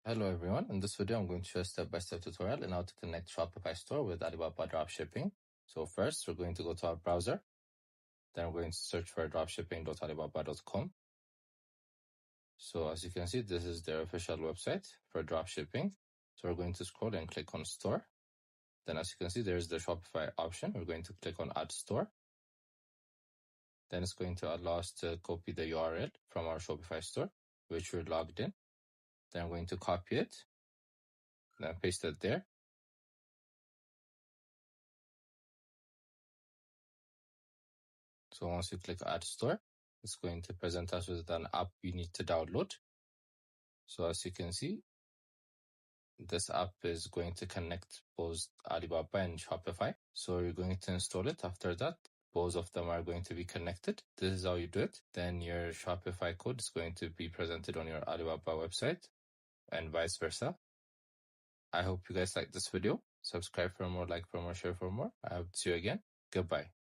Hello everyone, in this video I'm going to show a step-by-step tutorial on how to connect Shopify store with Alibaba Dropshipping. So first we're going to go to our browser, then we're going to search for dropshipping.alibaba.com. So as you can see, this is their official website for dropshipping. So we're going to scroll and click on store. Then as you can see, there's the Shopify option. We're going to click on add store. Then it's going to allow us to copy the URL from our Shopify store, which we're logged in. Then I'm going to copy it, then paste it there. So once you click add store, it's going to present us with an app you need to download. So as you can see, this app is going to connect both Alibaba and Shopify. So you're going to install it. After that, both of them are going to be connected. This is how you do it. Then your Shopify code is going to be presented on your Alibaba website and vice versa. I hope you guys like this video. Subscribe for more, like for more, share for more. I hope to see you again. Goodbye.